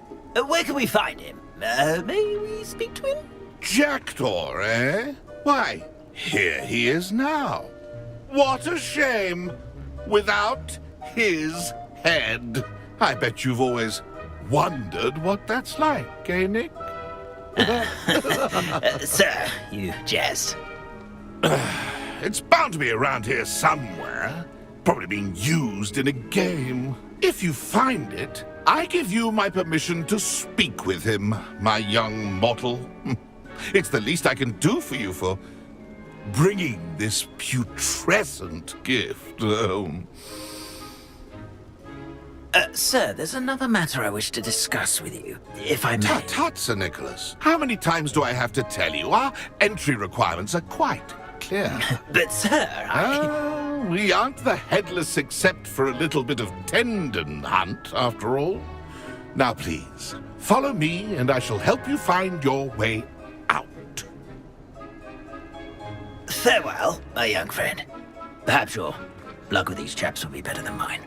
Where can we find him? May we speak to him? Jackdaw, eh? Why, here he is now. What a shame. Without his head. I bet you've always wondered what that's like, eh, Nick? Sir, you jest. It's bound to be around here somewhere. Probably being used in a game. If you find it, I give you my permission to speak with him, my young mortal. It's the least I can do for you for bringing this putrescent gift home. Sir, there's another matter I wish to discuss with you, if I may. Tut, tut, Sir Nicholas. How many times do I have to tell you? Our entry requirements are quite clear. But, sir, we aren't the headless except for a little bit of tendon hunt, after all. Now, please, follow me, and I shall help you find your way out. Farewell, my young friend. Perhaps your luck with these chaps will be better than mine.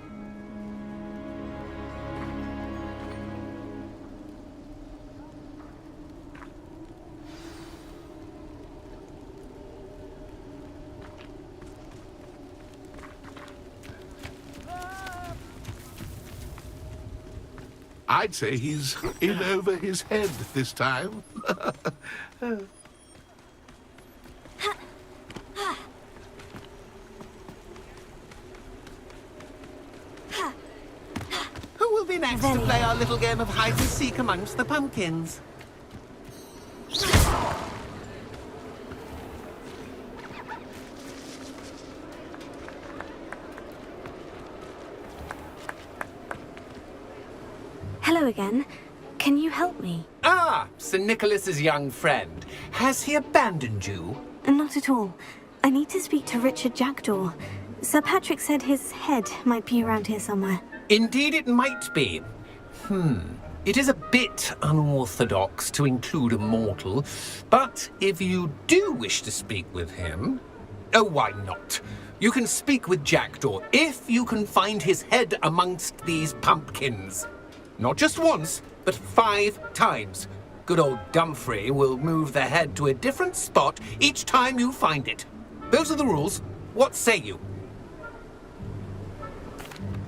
I'd say he's in over his head this time. Who will be next to play our little game of hide and seek amongst the pumpkins? Hello again. Can you help me? Ah, Sir Nicholas's young friend. Has he abandoned you? Not at all. I need to speak to Richard Jackdaw. Sir Patrick said his head might be around here somewhere. Indeed it might be. It is a bit unorthodox to include a mortal, but if you do wish to speak with him... Oh, why not? You can speak with Jackdaw if you can find his head amongst these pumpkins. Not just once, but 5 times. Good old Dumfrey will move the head to a different spot each time you find it. Those are the rules. What say you?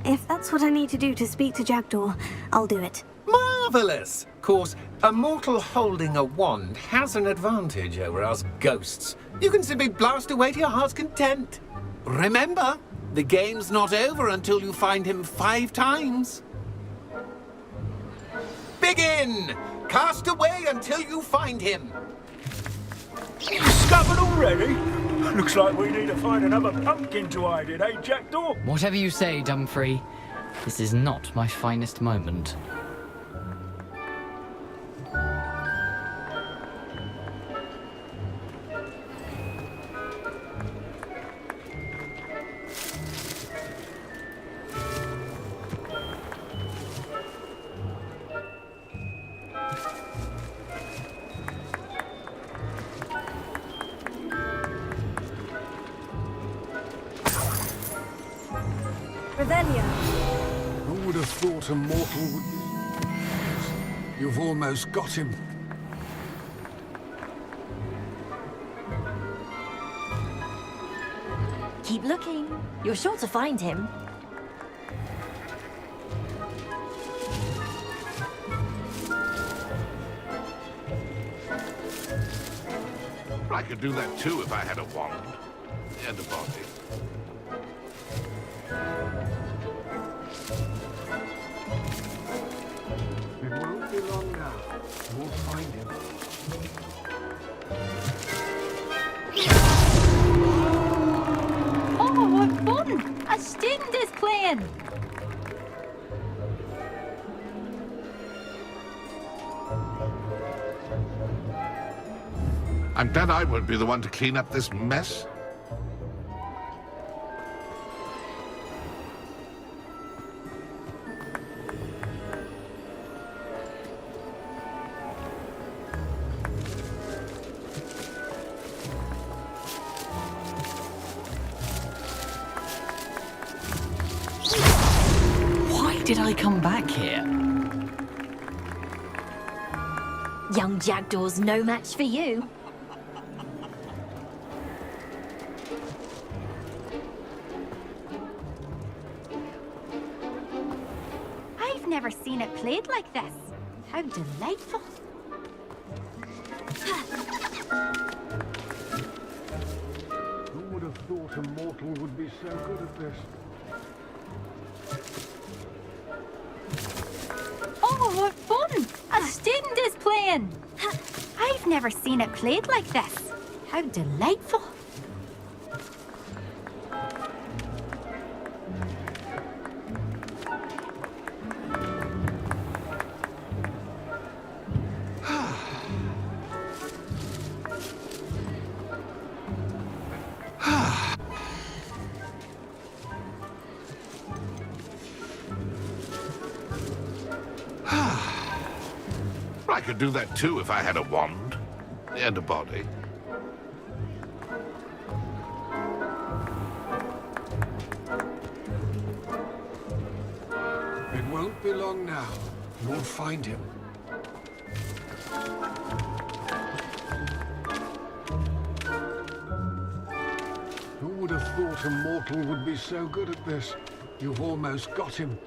If that's what I need to do to speak to Jackdaw, I'll do it. Marvelous! Of course, a mortal holding a wand has an advantage over us ghosts. You can simply blast away to your heart's content. Remember, the game's not over until you find him 5 times. Begin! Cast away until you find him. Discovered already? Looks like we need to find another pumpkin to hide in, eh, Jackdaw? Whatever you say, Dumfrey. This is not my finest moment. Who would have thought a mortal would... You've almost got him. Keep looking. You're sure to find him. I could do that too if I had a wand and a body. It won't be long now. We'll find him. Oh, what fun! A student is playing! I'm glad I won't be the one to clean up this mess. Why did I come back here? Young Jackdaw's no match for you. I've never seen it played like this. How delightful. Who would have thought a mortal would be so good at this? Oh, what fun! A student is playing! I've never seen it played like this. How delightful. I could do that too if I had a wand and a body. It won't be long now. We'll find him. Who would have thought a mortal would be so good at this? You've almost got him.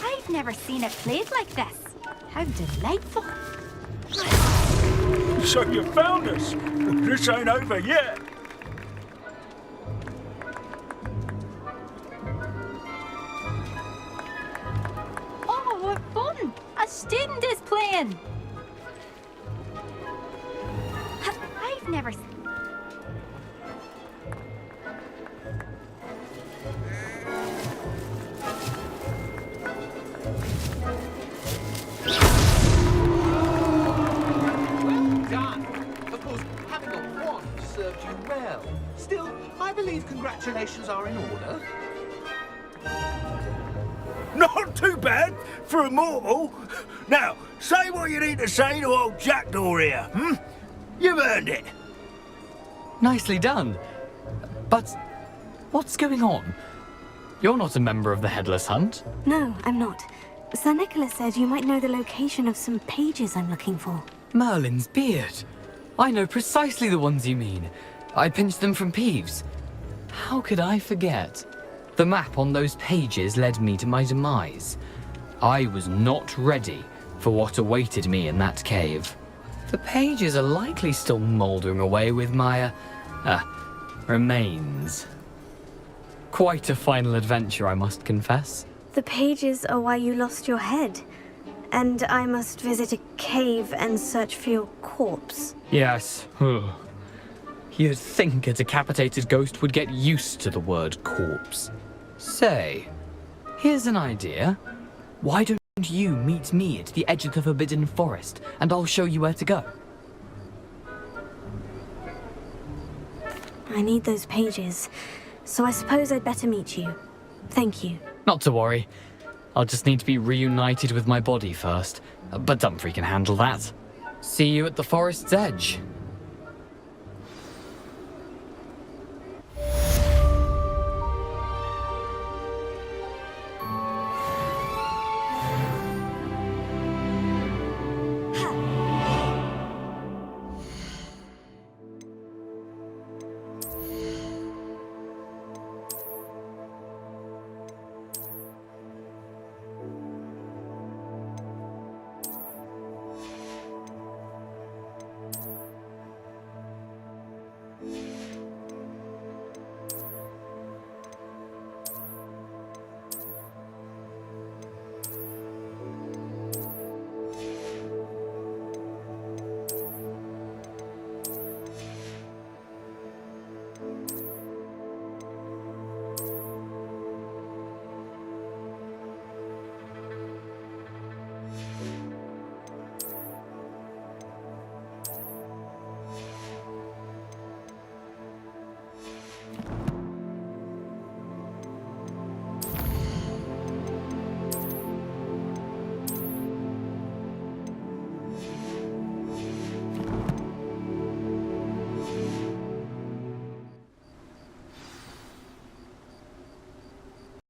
I've never seen it played like this. How delightful. So you found us. This ain't over yet. Oh, what fun! A student is playing! I've never seen... Served you well. Still, I believe congratulations are in order. Not too bad for a mortal. Now, say what you need to say to old Jackdaw here, hmm? You've earned it. Nicely done. But what's going on? You're not a member of the Headless Hunt. No, I'm not. Sir Nicholas said you might know the location of some pages I'm looking for. Merlin's beard. I know precisely the ones you mean. I pinched them from Peeves. How could I forget? The map on those pages led me to my demise. I was not ready for what awaited me in that cave. The pages are likely still mouldering away with my, remains. Quite a final adventure, I must confess. The pages are why you lost your head. And I must visit a cave and search for your corpse. Yes. You'd think a decapitated ghost would get used to the word corpse. Say, here's an idea. Why don't you meet me at the edge of the Forbidden Forest, and I'll show you where to go? I need those pages, so I suppose I'd better meet you. Thank you. Not to worry. I'll just need to be reunited with my body first, but Dumfries can handle that. See you at the forest's edge.